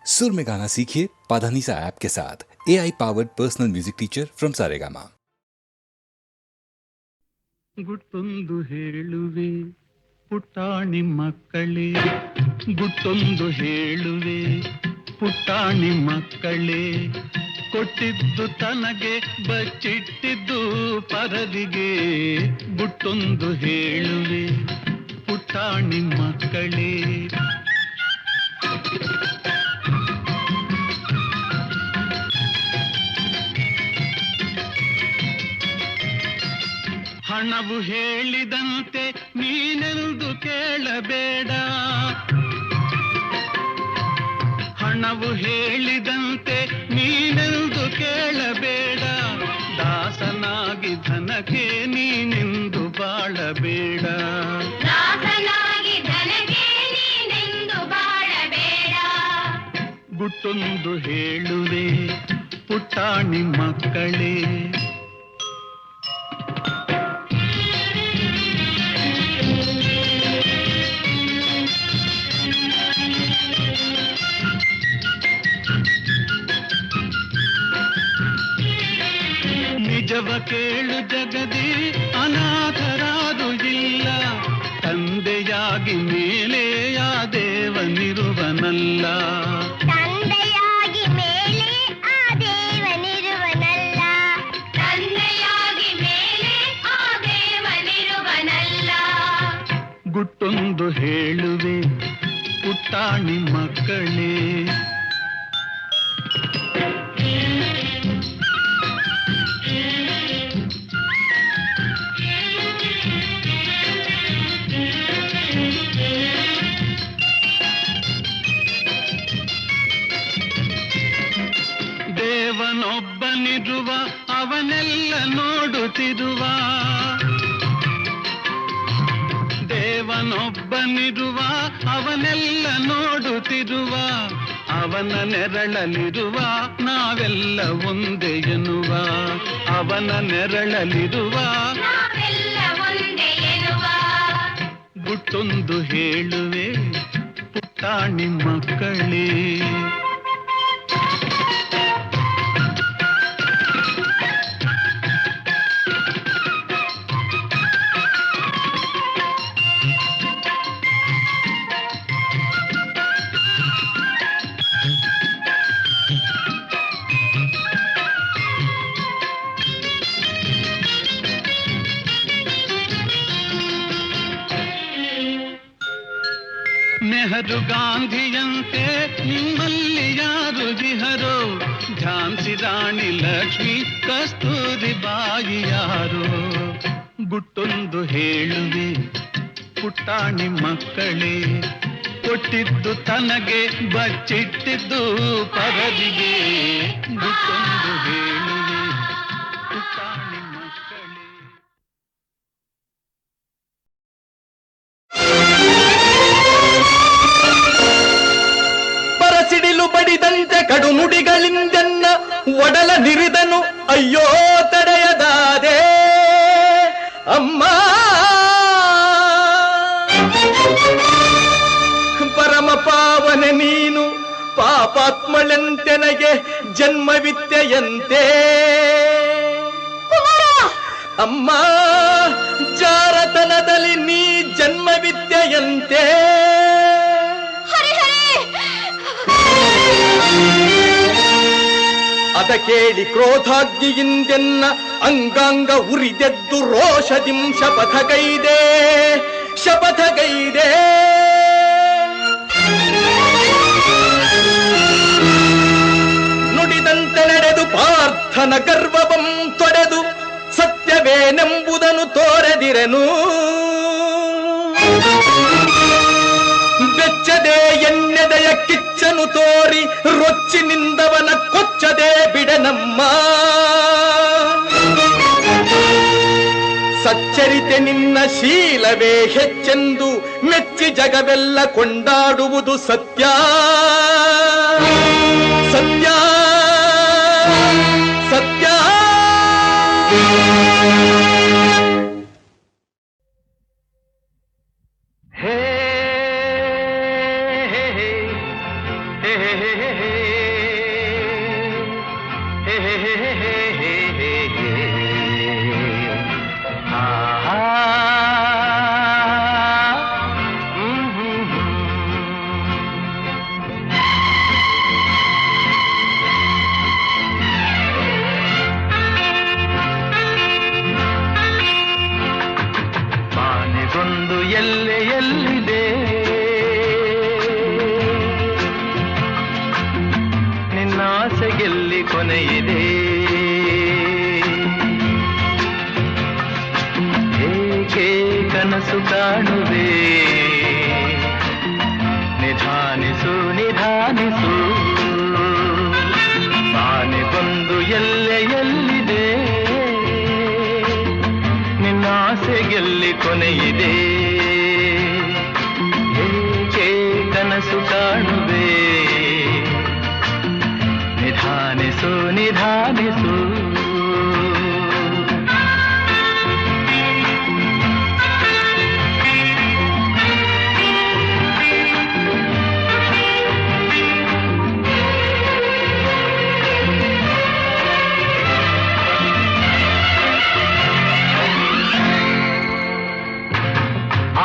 सुर में गाना सीखिए पाधानीसा ऐप के साथ। AI powered personal music teacher from Saregama. ಗುಟ್ಟೊಂದು ಹೇಳುವೆ ಪುಟ್ಟಾಣಿ ಮಕ್ಕಳೇ, ಗುಟ್ಟೊಂದು ಹೇಳುವೆ ಪುಟ್ಟಾಣಿ ಮಕ್ಕಳೇ, ಕೊಟ್ಟಿದ್ದು ತನಗೆ ಬಚ್ಚಿಟ್ಟಿದ್ದು ಪರದಿಗೆ. ಗುಟ್ಟೊಂದು ಹೇಳುವೆ ಪುಟ್ಟಾಣಿ ಮಕ್ಕಳೇ. ಹಣವು ಹೇಳಿದಂತೆ ನೀನೆಂದು ಕೇಳಬೇಡ, ಹಣವು ಹೇಳಿದಂತೆ ನೀನೆಂದು ಕೇಳಬೇಡ. ದಾಸನಾಗಿ ಧನಕ್ಕೆ ನೀನೆಂದು ಬಾಳಬೇಡ, ದಾಸನಾಗಿ ಧನಕ್ಕೆ ನೀನೆಂದು ಬಾಳಬೇಡ. ಗುಟ್ಟೊಂದು ಹೇಳುವೆ ಪುಟ್ಟಾಣಿ ಮಕ್ಕಳೇ. ನಿಜವ ಕೇಳು ಜಗದಿ ಅನಾಥರಾದು ಇಲ್ಲ, ತಂದೆಯಾಗಿ ಮೇಲೆ ಆ ದೇವನಿರುವನಲ್ಲ. ತಂದೆಯಾಗಿ ಮೇಲೆ ಆ ದೇವನಿರುವನಲ್ಲ, ತಂದೆಯಾಗಿ ಮೇಲೆ ಆ ದೇವನಿರುವನಲ್ಲ. ಗುಟ್ಟೊಂದು ಹೇಳುವೆ ಪುಟ್ಟಾಣಿ ಮಕ್ಕಳೇ. ದೇವನೊಬ್ಬನಿರುವ ಅವನೆಲ್ಲ ನೋಡುತ್ತಿರುವ, ದೇವನೊಬ್ಬನಿರುವ ಅವನೆಲ್ಲ ನೋಡುತ್ತಿರುವ. ಅವನ ನೆರಳಲಿರುವ ನಾವೆಲ್ಲ ಒಂದೇ ಎನ್ನುವ, ಅವನ ನೆರಳಲಿರುವ ನಾವೆಲ್ಲ ಒಂದೇ ಎನ್ನುವ. ಗುಟ್ಟೊಂದು ಹೇಳುವೆ ಪುಟ್ಟಾಣಿ ಮಕ್ಕಳೇ. ನೆಹರು ಗಾಂಧಿಯಂತೆ ನಿಮ್ಮಲ್ಲಿ ಯಾರು ಜಿಹರೋ, ಝಾನ್ಸಿ ರಾಣಿ ಲಕ್ಷ್ಮಿ ಕಸ್ತೂರಿ ಬಾಯಿ ಯಾರು. ಗುಟ್ಟೊಂದು ಹೇಳುವೆ ಪುಟ್ಟಾಣಿ ಮಕ್ಕಳೇ, ಕೊಟ್ಟಿದ್ದು ತನಗೆ ಬಚ್ಚಿಟ್ಟಿದ್ದು ಪರದಿಗೆ. ಗುಟ್ಟೊಂದು ಹೇಳುವೆ ಪುಟ್ಟಾಣಿ ಮಕ್ಕಳೇ. ಸಿಡಿಲು ಬಡಿದಂತೆ ಕಡು ನುಡಿಗಳಿಂದೆನ್ನ ಒಡಲ ನಿರಿದನು, ಅಯ್ಯೋ ತಡೆಯದಾದೆ ಅಮ್ಮ. ಪರಮ ಪಾವನೆ ನೀನು ಪಾಪಾತ್ಮಳೆಂತೆನಗೆ ಜನ್ಮವಿತ್ತೆಯಂತೆ ಅಮ್ಮ. ಜಾರತನದಲ್ಲಿ ನೀ ಜನ್ಮವಿದ್ಯೆಯಂತೆ. ಅದ ಕೇಳಿ ಕ್ರೋಧಾಗ್ನಿಯಿಂದೆನ್ನ ಅಂಗಾಂಗ ಉರಿದೆದ್ದು ರೋಷದಿಂ ಶಪಥಗೈದೆ, ಶಪಥಗೈದೆ. ನುಡಿದಂತೆ ನಡೆದು ಪಾರ್ಥನ ಗರ್ವವಂ ತೊಡೆದು ಸತ್ಯವೇನೆಂಬುದನ್ನು ತೋರದಿರೆನು. ಬೆಚ್ಚದೆ ಎಣ್ಣೆದೆಯ ಕಿಚ್ಚನು ತೋರಿ ರೊಚ್ಚಿನಿಂದವನ ಕೊಚ್ಚದೆ ಬಿಡನಮ್ಮ. ಸಚ್ಚರಿತೆ ನಿನ್ನ ಶೀಲವೇ ಹೆಚ್ಚೆಂದು ಮೆಚ್ಚಿ ಜಗವೆಲ್ಲ ಕೊಂಡಾಡುವುದು ಸತ್ಯ, ಸತ್ಯ, ಸತ್ಯ. ಹೇ ಹೇ ಹೇ ಮಾನೆಗೊಂದು ಎಲ್ಲೆಯಲ್ಲಿದೆ ನಿನ್ನಾಸೆಗೆಲ್ಲಿ ಕೊನೆಯಿದೆ ಏಕೆ ಕನಸು ಕಾಣುವೆ ನಿಧಾನಿಸು ನಿಧಾನಿಸು ಮಾನೆಗೊಂದು ಎಲ್ಲೆಯಲ್ಲಿದೆ ನಿನ್ನಾಸೆಗೆಲ್ಲಿ ಕೊನೆಯಿದೆ ಏಕೆ ಕನಸು ಕಾಣುವೆ ನಿಧಾನಿಸು ನಿಧಾನಿಸು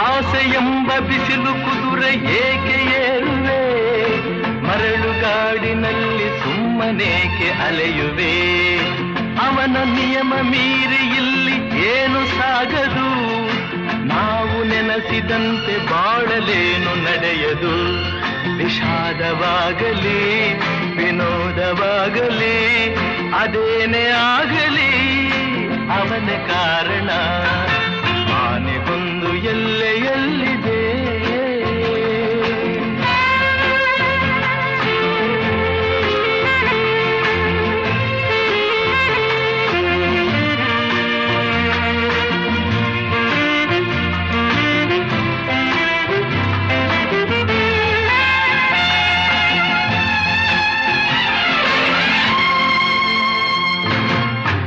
ಆಸೆಯೆಂಬ ಬಿಸಿಲು ಕುದುರೆ ಏಕೆ ಏರುವೆ ಮರಳುಗಾಡಿನಲ್ಲಿ ಸುಮ್ಮನೇಕೆ ಅಲೆಯುವೆ ಅವನ ನಿಯಮ ಮೀರಿ ಇಲ್ಲಿ ಏನು ಸಾಗದು ನಾವು ನೆನೆಸಿದಂತೆ ಬಾಳಲೇನು ನಡೆಯದು ವಿಷಾದವಾಗಲಿ ವಿನೋದವಾಗಲಿ ಅದೇನೇ ಆಗಲಿ ಅವನ ಕಾರಣ ಆನೆಗೊಂದು ಎಲ್ಲೆಯಲ್ಲಿದೆ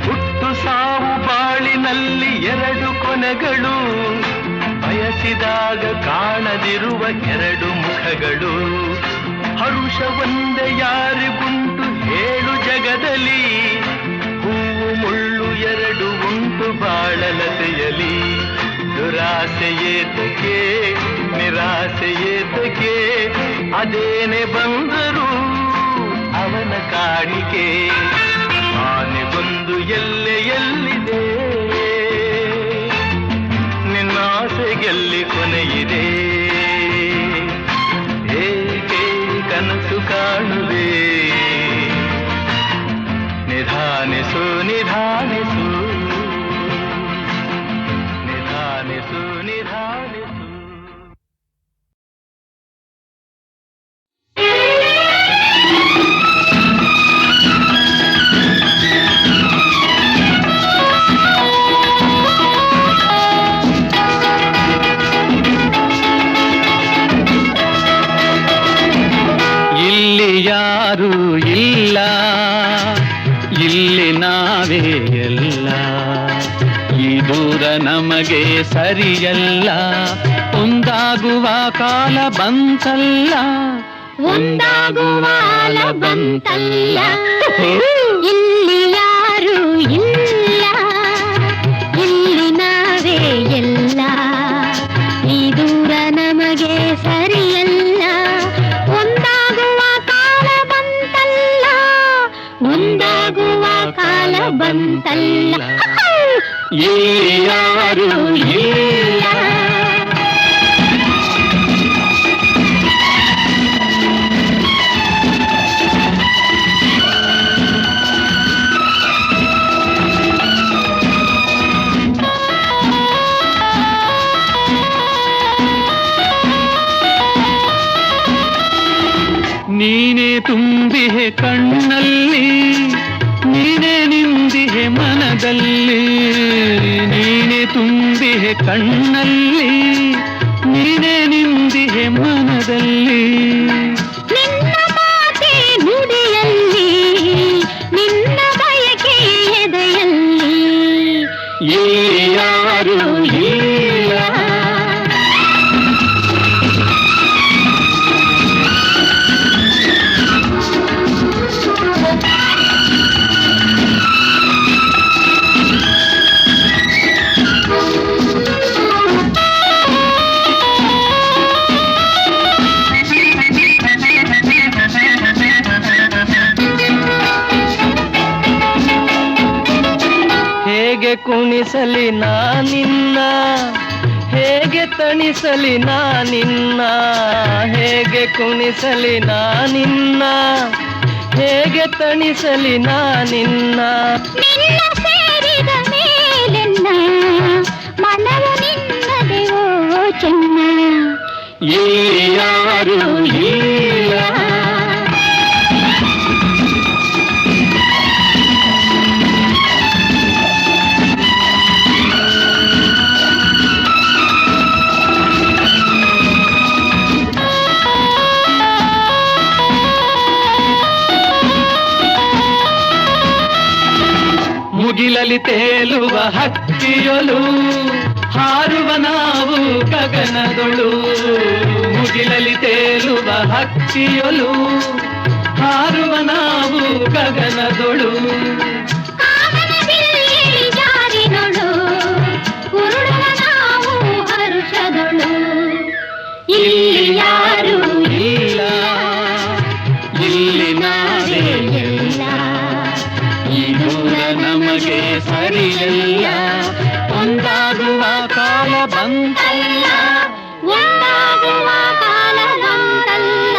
ಹುಟ್ಟು ಸಾವು ಬಾಳಿನಲ್ಲಿ ಎರಡು ಕೊನೆಗಳು ಬಯಸಿದಾಗ ಕಾಣದಿರುವ ಎರಡು ಮುಖಗಳು ಹರುಷ ಒಂದೇ ಯಾರಿಗುಂಟು ಹೇಳು ಜಗದಲ್ಲಿ ಹೂವು ಮುಳ್ಳು ಎರಡು ಉಂಟು ಬಾಳಲತೆಯಲಿ ದುರಾಸೆಯೇತಕ್ಕೆ ನಿರಾಸೆಯೇತಕ್ಕೆ ಅದೇನೆ ಬಂದರು ಅವನ ಕಾಣಿಕೆ ಆನೆಗೊಂದು ಎಲ್ಲೆಯಲ್ಲಿದೆ ನಿನ್ನಾಸೆಗೆಲ್ಲಿ ಕೊನೆಯಿದೆ ಏಕೆ ಕನಸು ಕಾಣುವೆ ನಿಧಾನಿಸು ನಿಧಾನಿಸು ನಿಧಾನಿಸು ನಿಧಾನಿಸು ಯಾರು ಇಲ್ಲ ಇಲ್ಲಿ ನಾವೇ ಎಲ್ಲ ಈ ದೂರ ನಮಗೆ ಸರಿಯಲ್ಲ ಒಂದಾಗುವ ಕಾಲ ಬಂತಲ್ಲ ಒಂದಾಗುವ ಕಾಲ ಬಂತಲ್ಲ ಇಲ್ಲಿ ಯಾರು ಇಲ್ಲ ಇಲ್ಲಿ ನಾವೇ ಎಲ್ಲ ಈ ದೂರ ನಮಗೆ ಸರಿಯಲ್ಲ ಒಂದಾಗುವ ಕಾಲ ಬಂತಲ್ಲ ಒಂದಾಗುವ ಕಾಲ ಬಂತಲ್ಲ ಇಲ್ಲಿ ಯಾರು ಇಲ್ಲ ನೀನೇ ತುಂಬಿಹೆ ಕಣ್ಣಲ್ಲಿ ನೀನೇ ನಿಂದಿಹೆ ಮನದಲ್ಲಿ ನೀನೇ ತುಂಬಿಹೆ ಕಣ್ಣಲ್ಲಿ ನೀನೇ ನಿಂದಿಹೆ ಮನದಲ್ಲಿ ನಿನ್ನ ಮಾತೆ ನುಡಿಯಲ್ಲಿ ನಿನ್ನ ಬಯಕೆ ಎದೆಯಲ್ಲಿ ಇಲ್ಲಿ ಯಾರು ಇಲ್ಲ ಕುಣಿಸಲಿ ನಾನಿನ್ನ, ಹೇಗೆ ತಣಿಸಲಿ ನಾನಿನ್ನ, ಹೇಗೆ ಕುಣಿಸಲಿ ನಾನಿನ್ನ, ಹೇಗೆ ತಣಿಸಲಿ ನಾನಿನ್ನ. ನಿನ್ನ ಸೇರಿದ ಮೇಲೆನ್ನ ಮನವು ನಿನ್ನದೆವೋ ಚೆನ್ನ. ಇಲ್ಲಿ ಯಾರು ಇಲ್ಲ. ಮುಗಿಲಲಿ ತೇಲುವ ಹಕ್ಕಿಯೊಲು, ಹಾರುವ ನಾವು ಗಗನದೊಳು. ಮುಗಿಲಲಿ ತೇಲುವ ಹಕ್ಕಿಯೊಲು, ಹಾರುವ ನಾವು ಗಗನದೊಳು. ಕಾಮನದಲ್ಲಿ ಜಾರಿನೊಳು ಉರುಳುವ ನಾವು ಹರುಷದೊಳು. ಇಲ್ಲಿ ಯಾರು ಇಲ್ಲ, ಇಲ್ಲಿ ನಾವೇ ಇಲ್ಲ. ಈ ದೂರ ನಮಗೆ ಸರಿಯಲ್ಲ, ಒಂದಾಗುವ ಕಾಲ ಬಂತಲ್ಲ, ಒಂದಾಗುವ ಕಾಲ ಬಂತಲ್ಲ.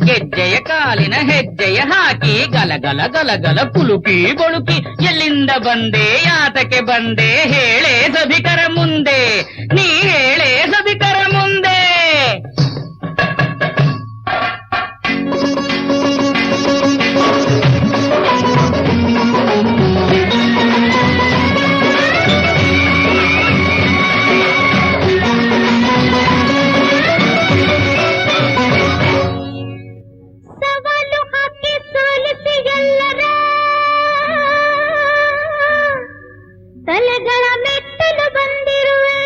ಗೆಜ್ಜೆಯ ಕಾಲಿನ ಹೆಜ್ಜೆಯ ಹಾಕಿ ಗಲಗಲ ಗಲಗಲ ಕುಲುಕಿ ಬಳುಕಿ ಎಲ್ಲಿಂದ ಬಂದೆ ಯಾತಕ್ಕೆ ಬಂದೆ ಹೇಳೆ ಸಭಿಕರ ಮುಂದೆ, ನೀ ಹೇಳೆ ಸಭಿಕರ ಮುಂದೆ. ಸವಾಲು ಹಾಕಿ ಸೋಲಿಸಿ ಎಲ್ಲರ ತಲೆಗಳ ಮೆಟ್ಟಲು ಬಂದಿರುವೆ.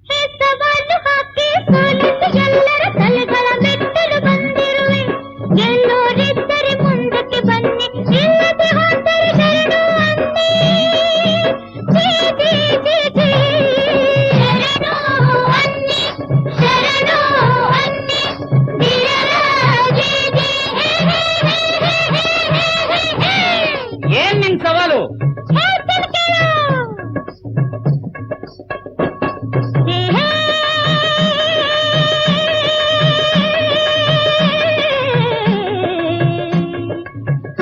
ಹೇ ಸವಾಲು ಹಾಕಿ ಸೋಲಿಸಿ ಎಲ್ಲರ ತಲೆಗಳ ಮೆಟ್ಟಲು ಬಂದಿರುವೆ. ಗೆಲ್ಲೋರಿದ್ದರೆ ಮುಂದಕ್ಕೆ ಬನ್ನಿ, ಇಲ್ಲದೆ ಹೋದರೆ ಶರಣು ಅನ್ನಿ. ಜೀ ಜೀ ಜೀ ಜೀ ಶರಣು ಅನ್ನಿ, ಶರಣು ಅನ್ನಿ. ಧೀರರ ಜೀ ಜೀ ಹೇ ಹೇ ಹೇ ಹೇ ಹೇ ಹೇ ಹೇ. ಏನ್ ನಿನ್ ಸವಾಲು? ಹೇಳ್ತೀನಿ ಕೇಳು. ಹೇ ಹೇ.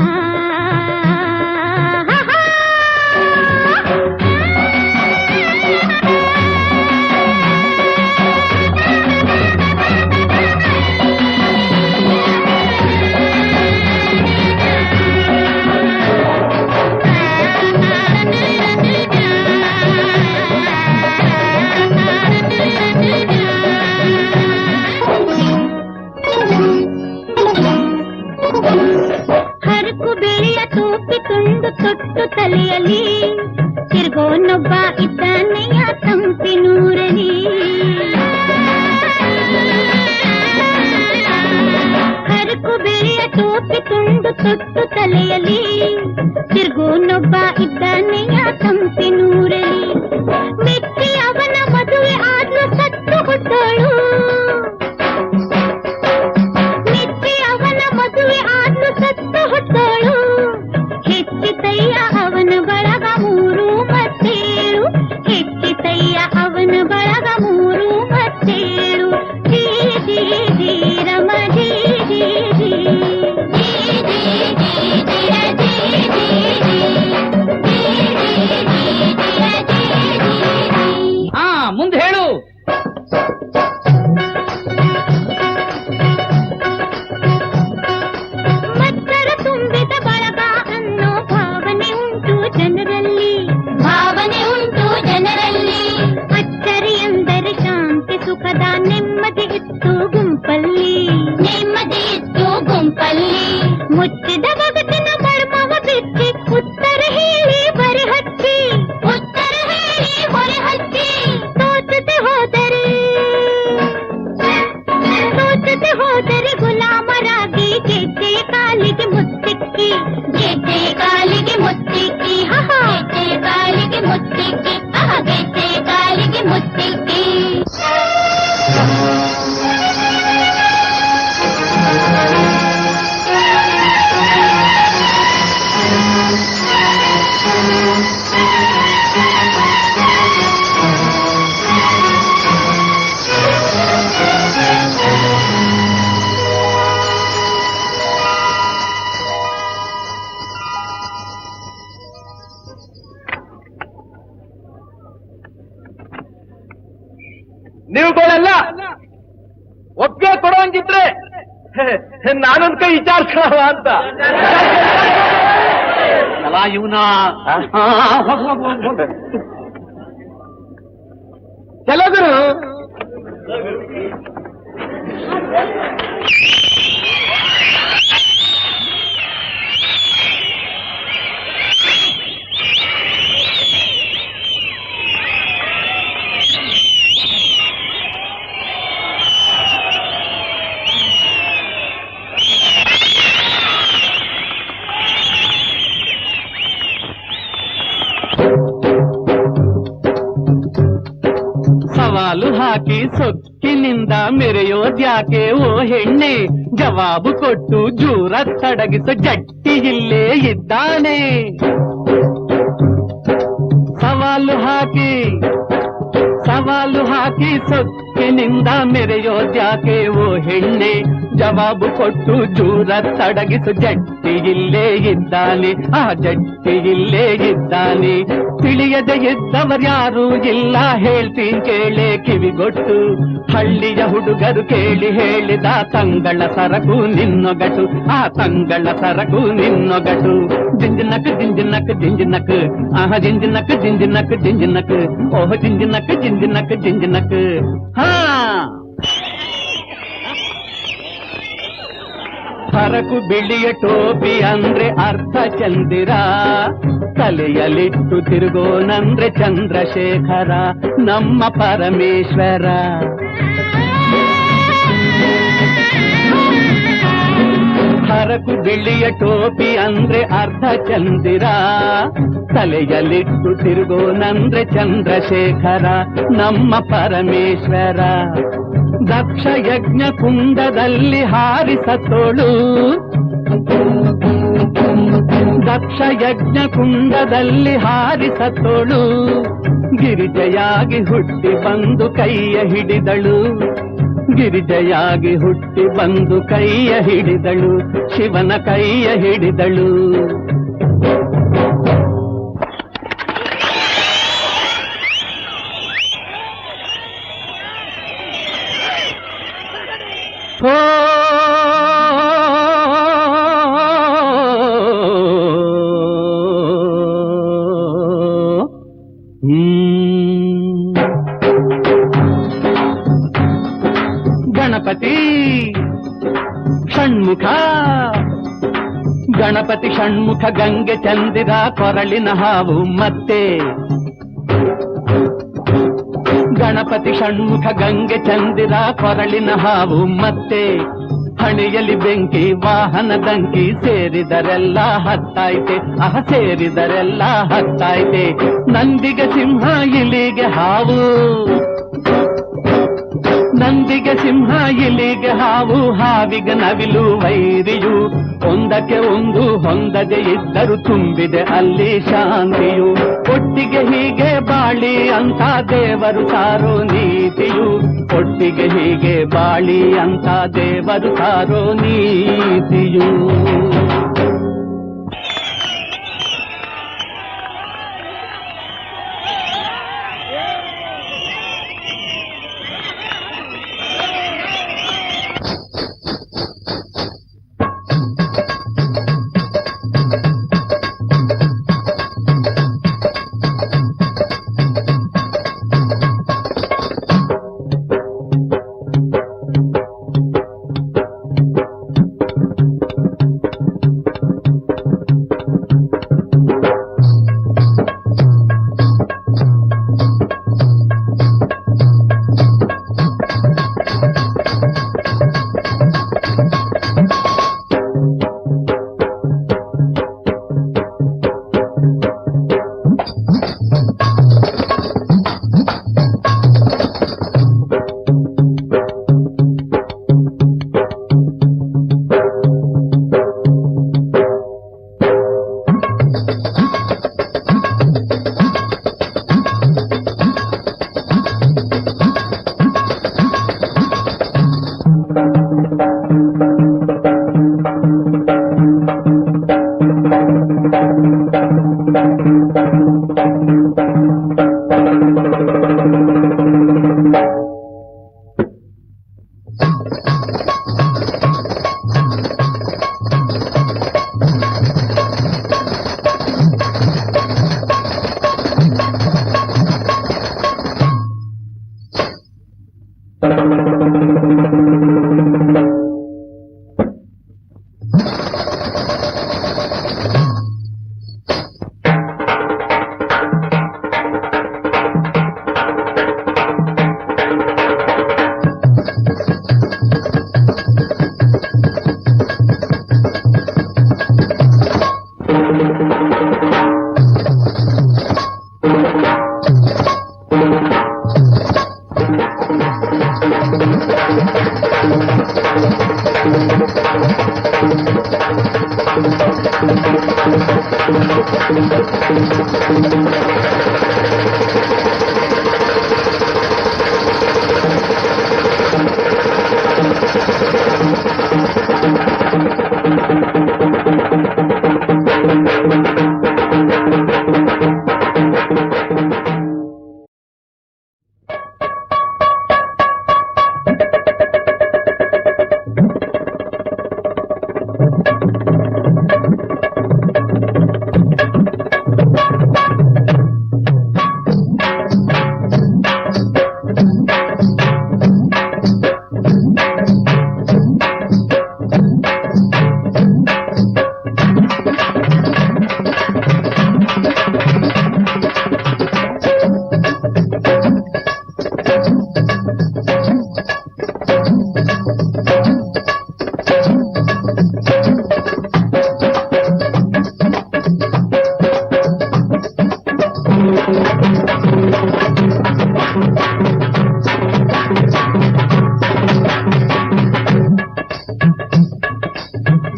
ಆ ಹಾ ಹಾ. ಹರಕು ಬೆಳೆಯ ಟೋಪಿ ತುಂಡು ತೊಟ್ಟು ತಲೆಯಲ್ಲಿ ತಿರ್ಗೋನೊಬ್ಬ ಇದ್ದಾನೆಯ ತಂಪಿನೂರಲಿ. ಹರಕು ಬೆಳೆಯ ಟೋಪಿ ತುಂಡು ತೊಟ್ಟು ತಲೆಯಲ್ಲಿ ತಿರ್ಗೋನೊಬ್ಬ ಇದ್ದಾನೆಯ ತಂಪಿನೂರಲಿ. ಮೆಚ್ಚಿ ಅವನ ಮದುವೆ ಆದ್ಲು ಸತ್ತು ಹುಟ್ಟೋಳು. ಮೆಚ್ಚಿ ಅವನ ಮದುವೆ ಆದ್ಲು ಸತ್ತು ಹುಟ್ಟೋಳು. ಹೆಚ್ಚಿತಯ್ಯ ಅವನ ಬಳಗ 3 ಮತ್ತೇಳು. ಹೆಚ್ಚಿತಯ್ಯ ಅವನ ಬಳಗ 3 ಮತ್ತೇಳು. ಜೀ ಜೀ ಜೀ ರಮ ಜೀ ಜೀ ನೀವುಗಳೆಲ್ಲ ಒಪ್ಪಿಗೆ ಕೊಡುವಂಗಿದ್ರೆ ನಾನೊಂದ್ ಕೈ ವಿಚಾರಿಸ್ಕೊಳ್ಳ ಅಂತ. ಅಲ್ಲ ಇವನ ಕೆಲವರು ಸವಾಲು ಹಾಕಿ ಸೊಕ್ಕಿನಿಂದ ಮೆರೆಯೋದ್ಯಾಕೆ ಓ ಹೆಣ್ಣೆ, ಜವಾಬು ಕೊಟ್ಟು ಜೂರ ತಡಗಿಸೋ ಜಟ್ಟಿ ಇಲ್ಲೇ ಇದ್ದಾನೆ. ಸವಾಲು ಹಾಕಿ ಸೊಕ್ಕಿನಿಂದ ಮೆರೆಯೋದ್ಯಾಕೆ ಓ ಹೆಣ್ಣೆ, ಜವಾಬು ಕೊಟ್ಟು ಜೂರ ತಡಗಿಸು ಜಟ್ಟಿ ಇಲ್ಲೇ ಇದ್ದಾನೆ. ಆ ಜಟ್ಟಿ ಇಲ್ಲೇ ಇದ್ದಾನೆ. ತಿಳಿಯದೆ ಇದ್ದವರ್ಯಾರೂ ಇಲ್ಲ, ಹೇಳ್ತೀನಿ ಕೇಳೆ ಕಿವಿಗೊಟ್ಟು. ಹಳ್ಳಿಯ ಹುಡುಗರು ಕೇಳಿ ಹೇಳಿದ ತಂಗಳ ಸರಕು ನಿನ್ನೊಗಟು, ಆ ತಂಗಳ ಸರಕು ನಿನ್ನೊಗಟು. ಜಿಂಜಿನಕ್ ಜಿಂಜಿನಕ್ ಜಿಂಜಿನಕ್, ಆಹ ಜಿಂಜಿನಕ್ ಜಿಂಜಿನಕ್ ಜಿಂಜಿನಕ್, ಓಹ್ ಜಿಂಜಿನಕ್ ಜಿಂಜಿನಕ್ ಜಿಂಜಿನಕ್. ಹಾ ಸರಕು ಬಿಳಿಯ ಟೋಪಿ ಅಂದ್ರೆ ಅರ್ಥ ಚಂದಿರ, ತಲೆಯಲ್ಲಿಟ್ಟು ತಿರುಗೋನಂದ್ರೆ ಚಂದ್ರಶೇಖರ ನಮ್ಮ ಪರಮೇಶ್ವರ. ಸರಕು ಬಿಳಿಯ ಟೋಪಿ ಅಂದ್ರೆ ಅರ್ಧ ಚಂದಿರ, ತಲೆಯಲ್ಲಿಟ್ಟು ತಿರುಗೋನಂದ್ರೆ ಚಂದ್ರಶೇಖರ ನಮ್ಮ ಪರಮೇಶ್ವರ. ದಕ್ಷ ಯಜ್ಞ ಕುಂಡದಲ್ಲಿ ಹಾರಿಸತೋಳು, ದಕ್ಷ ಯಜ್ಞ ಕುಂಡದಲ್ಲಿ ಹಾರಿಸತೋಳು. ಗಿರಿಜೆಯಾಗಿ ಹುಟ್ಟಿ ಬಂದು ಕೈಯ ಹಿಡಿದಳು, ಗಿರಿಜೆಯಾಗಿ ಹುಟ್ಟಿ ಬಂದು ಕೈಯ ಹಿಡಿದಳು, ಶಿವನ ಕೈಯ ಹಿಡಿದಳು. ಓ ಗಣಪತಿ ಷಣ್ಮುಖ, ಗಣಪತಿ ಷಣ್ಮುಖ ಗಂಗೆ ಚಂದಿರ ಕೊರಳಿನ ಹಾವು ಮತ್ತೆ. ಗಣಪತಿ ಷಣ್ಮುಖ ಗಂಗೆ ಚಂದಿರ ಕೊರಳಿನ ಹಾವು ಮತ್ತೆ. ಹಣೆಯಲ್ಲಿ ಬೆಂಕಿ ವಾಹನ ದಂಕಿ, ಸೇರಿದರೆಲ್ಲ ಹತ್ತಾಯ್ತೆ, ಸೇರಿದರೆಲ್ಲ ಹತ್ತಾಯ್ತೆ. ನಂದಿಗೆ ಸಿಂಹ ಇಲಿಗೆ ಹಾವು, ನಂದಿಗೆ ಸಿಂಹ ಇಲಿಗೆ ಹಾವು, ಹಾವಿಗೆ ನವಿಲು ವೈರಿಯು. ಒಂದಕ್ಕೆ ಒಂದು ಹೊಂದದೆ ಇದ್ದರೂ ತುಂಬಿದೆ ಅಲ್ಲಿ ಶಾಂತಿಯು. ಒಟ್ಟಿಗೆ ಹೀಗೆ ಬಾಳಿ ಅಂತ ದೇವರು ಸಾರೋ ನೀತಿಯು, ಒಟ್ಟಿಗೆ ಹೀಗೆ ಬಾಳಿ ಅಂತ ದೇವರು ಸಾರೋ ನೀತಿಯು.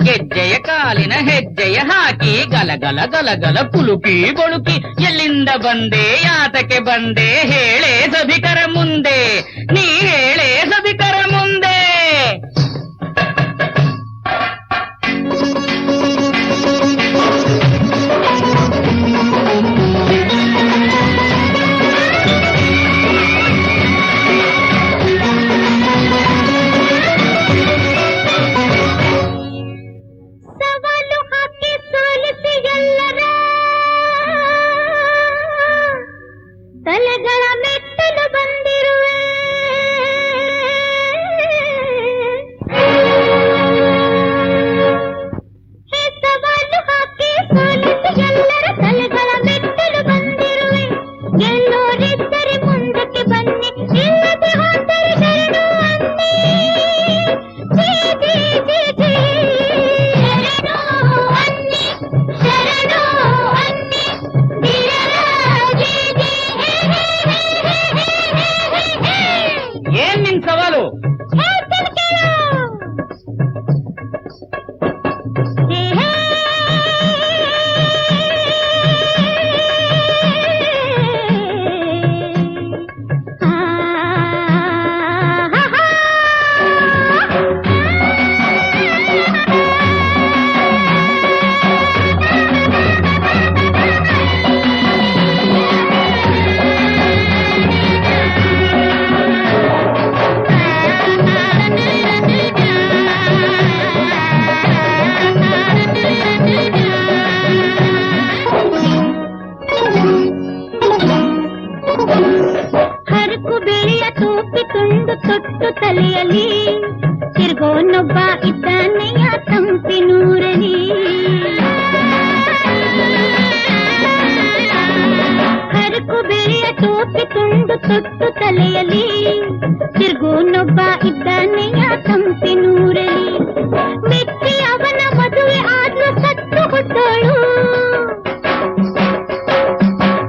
ಗೆಜ್ಜೆಯ ಕಾಲಿನ ಹೆಜ್ಜೆಯ ಹಾಕಿ ಗಲಗಲ ಗಲಗಲ ಕುಲುಕಿ ಬಳುಕಿ ಎಲ್ಲಿಂದ ಬಂದೆ ಯಾತಕ್ಕೆ ಬಂದೆ ಹೇಳೆ ಸಭಿಕರ ಮುಂದೆ ನೀ ಹೇಳೆ ಸಭಿಕರ ಮುಂದೆ. ಸವಾಲು ಹಾಕಿ ಸೋಲಿಸಿ ಎಲ್ಲರ ತಲೆಗಳ ಮೆಟ್ಟಲು ಬಂದಿರುವೆ. ಹೇ ಸವಾಲು ಹಾಕಿ ಸೋಲಿಸಿ ಎಲ್ಲರ ತಲೆಗಳ ಮೆಟ್ಟಲು ಬಂದಿರುವೆ. ಗೆಲ್ಲೋರಿದ್ದರೆ ಮುಂದಕ್ಕೆ ಬನ್ನಿ, ಇಲ್ಲದೆ ಹೋದರೆ ಶರಣು ಅನ್ನಿ. ಜೀ ಜೀ ಜೀ ಜೀ ಶರಣು ಅನ್ನಿ, ಶರಣು ಅನ್ನಿ. ಗಿರರ ಜೀ ಜೀ ಹೇ ಹೇ ಹೇ ಹೇ ಹೇ ಹೇ ಹೇ ಹೇ. ಏನ್ ನಿನ್ ಸವಾಲು? ಹೇಳ್ತೀನಿ ಕೇಳು. ಹೇ ಹೇ. ಆ ಹಾ ಹಾ. ಹರಕು ಬೆಳೆಯ ತೂಪಿ ತುಂಡು ತೊಟ್ಟು ತಲೆಯಲ್ಲಿ ತಿರುಗೋನೊಬ್ಬ ಇದ್ದಾನೆಯ ತಂಪಿನೂರಲಿ. ಹರಕು ಬೆಳೆಯ ತೂಪಿ ತುಂಡು ತೊಟ್ಟು ತಲೆಯಲ್ಲಿ ತಿರುಗೋನೊಬ್ಬ ಇದ್ದಾನೆಯ ತಂಪಿನೂರಲಿ. ಮೆಚ್ಚಿ ಅವನ ಮದುವೆ ಆದ್ರೂ ಸತ್ತು ಹುಟ್ಟೋಳು.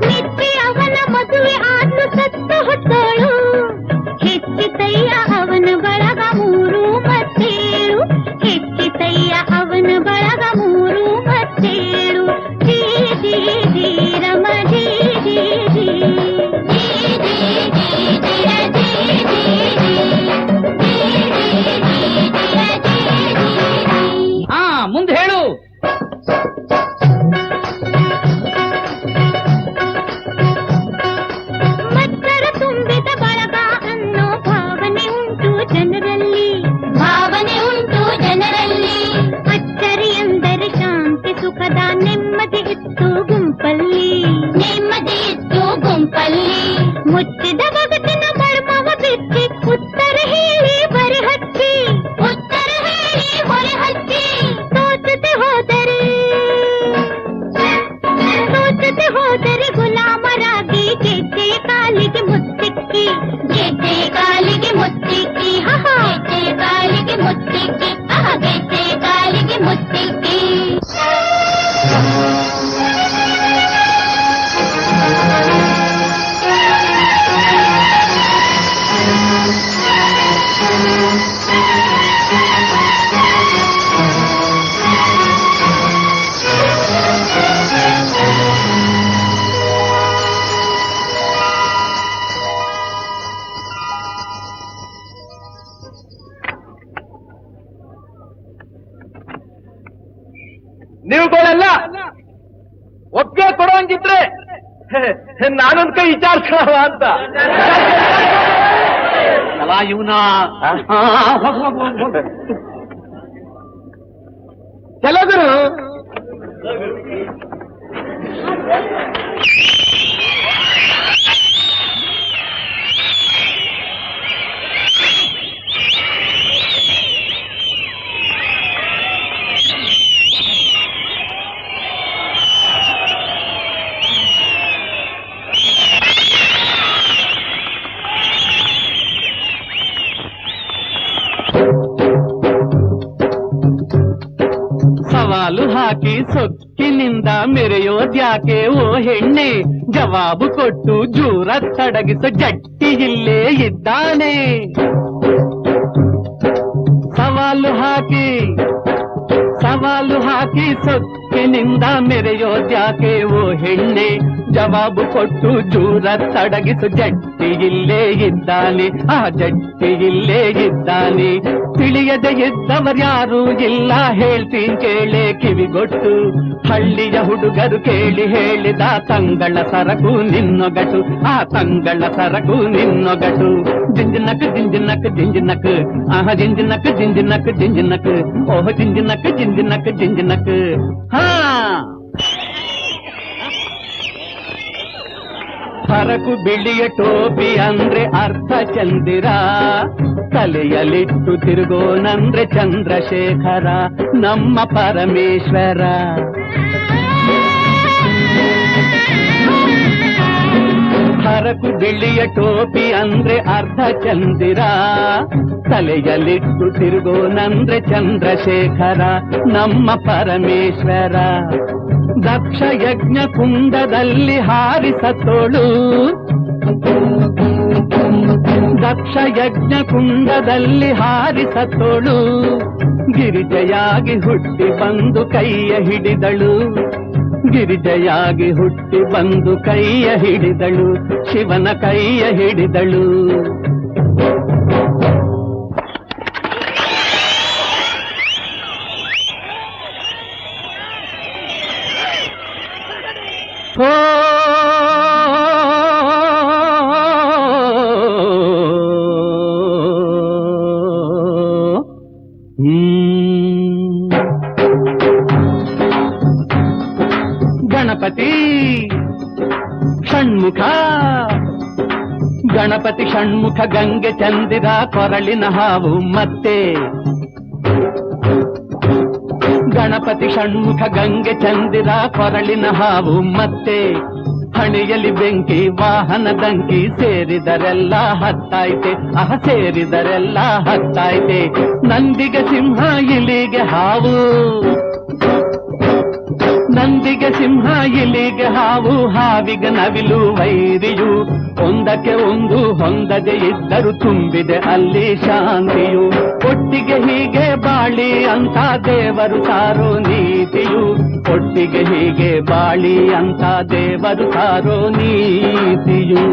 ಮೆಚ್ಚಿ ಅವನ ಮದುವೆ ಆದ್ರೂ ಸತ್ತು ಹುಟ್ಟೋಳು. ಹೆಚ್ಚಿತಯ್ಯ ಅವನ ಬಳಗ 3 ಮತ್ತೇಳು. ಹೆಚ್ಚಿತಯ್ಯ ಅವನ ಬಳಗ 3 ಮತ್ತೇಳು. ಜೀ ಜೀ ಜೀ ರಮ ಜೀ ಜೀ ಜೀ ಜೀ ಜೀ ಜೀ ಜೀ ಜೀ ಜೀ ಜೀ ನೀವುಗಳೆಲ್ಲ ಒಪ್ಪಿಗೆ ಕೊಡುವಂಗಿದ್ರೆ ನಾನೊಂದ್ ಕೈ ವಿಚಾರಿಸೋಣ ಅಂತ. ಅಲ್ಲ ಇವನ ಕೆಲವರು ಸವಾಲು ಹಾಕಿ ಸೊಕ್ಕಿನಿಂದ ಮೆರೆಯೋದ್ಯಾಕೆ ಓ ಹೆಣ್ಣೆ, ಜವಾಬು ಕೊಟ್ಟು ಜೂರ ತಡಗಿಸೋ ಜಟ್ಟಿ ಇಲ್ಲೇ ಇದ್ದಾನೆ. ಸವಾಲು ಹಾಕಿ ಸೊಕ್ಕಿನಿಂದ ಮೆರೆಯೋದ್ಯಾಕೆ ಓ ಹೆಣ್ಣೆ, ಜವಾಬು ಕೊಟ್ಟು ಜೂರ ತಡಗಿಸು ಜಟ್ಟಿ ಇಲ್ಲೇ ಇದ್ದಾನೆ, ಆ ಜಟ್ಟಿ ಇಲ್ಲೇ ಇದ್ದಾನೆ. ತಿಳಿಯದೆ ಇದ್ದವರ್ಯಾರೂ ಇಲ್ಲ ಹೇಳ್ತೀನಿ ಕೇಳೆ ಕಿವಿಗೊಟ್ಟು, ಹಳ್ಳಿಯ ಹುಡುಗರು ಕೇಳಿ ಹೇಳಿದ ತಂಗಳ ಸರಕು ನಿನ್ನೊಗಟು, ಆ ತಂಗಳ ಸರಕು ನಿನ್ನೊಗಟು. ಜಿಂಜಿನಕ್ ಜಿಂಜಿನಕ್ ಜಿಂಜಿನಕ್, ಆಹ ಜಿಂಜಿನಕ್ ಜಿಂಜಿನಕ್ ಜಿಂಜಿನಕ್, ಓಹ ಜಿಂಜಿನಕ್ ಜಿಂಜಿನಕ್ ಜಿಂಜಿನಕ್. ಹಾ ಹರಕು ಬಿಳಿಯ ಟೋಪಿ ಅಂದ್ರೆ ಅರ್ಥ ಚಂದಿರ, ತಲೆಯಲ್ಲಿಟ್ಟು ತಿರುಗೋನಂದ್ರೆ ಚಂದ್ರಶೇಖರ ನಮ್ಮ ಪರಮೇಶ್ವರ. ಹರಕು ಬಿಳಿಯ ಟೋಪಿ ಅಂದ್ರೆ ಅರ್ಧ ಚಂದಿರ, ತಲೆಯಲ್ಲಿಟ್ಟು ತಿರುಗೋನಂದ್ರೆ ಚಂದ್ರಶೇಖರ ನಮ್ಮ ಪರಮೇಶ್ವರ. ದಕ್ಷ ಯಜ್ಞ ಕುಂಡದಲ್ಲಿ ಹಾರಿಸತೋಳು, ದಕ್ಷ ಯಜ್ಞ ಕುಂಡದಲ್ಲಿ ಹಾರಿಸತೋಳು, ಗಿರಿಜೆಯಾಗಿ ಹುಟ್ಟಿ ಬಂದು ಕೈಯ ಹಿಡಿದಳು, ಗಿರಿಜೆಯಾಗಿ ಹುಟ್ಟಿ ಬಂದು ಕೈಯ ಹಿಡಿದಳು, ಶಿವನ ಕೈಯ ಹಿಡಿದಳು. ಓ ಗಣಪತಿ ಷಣ್ಮುಖ, ಗಣಪತಿ ಷಣ್ಮುಖ ಗಂಗೆ ಚಂದಿರ ಕೊರಳಿನ ಹಾವು ಮತ್ತೆ. ಗಣಪತಿ ಷಣ್ಮುಖ ಗಂಗೆ ಚಂದಿರ ಕೊರಳಿನ ಹಾವು ಮತ್ತೆ. ಹಣೆಯಲ್ಲಿ ಬೆಂಕಿ ವಾಹನ ದಂಕಿ ಸೇರಿದರೆಲ್ಲ ಹತ್ತಾಯ್ತೆ, ಸೇರಿದರೆಲ್ಲ ಹತ್ತಾಯ್ತೆ. ನಂದಿಗೆ ಸಿಂಹ ಇಲಿಗೆ ಹಾವು, ನಂದಿಗೆ ಸಿಂಹ ಇಲಿಗೆ ಹಾವು, ಹಾವಿಗೆ ನವಿಲು ವೈರಿಯು. ಒಂದಕ್ಕೆ ಒಂದು ಹೊಂದದೆ ಇದ್ದರೂ ತುಂಬಿದೆ ಅಲ್ಲಿ ಶಾಂತಿಯು. ಒಟ್ಟಿಗೆ ಹೀಗೆ ಬಾಳಿ ಅಂತ ದೇವರು ಸಾರೋ ನೀತಿಯು, ಒಟ್ಟಿಗೆ ಹೀಗೆ ಬಾಳಿ ಅಂತ ದೇವರು ಸಾರೋ ನೀತಿಯು.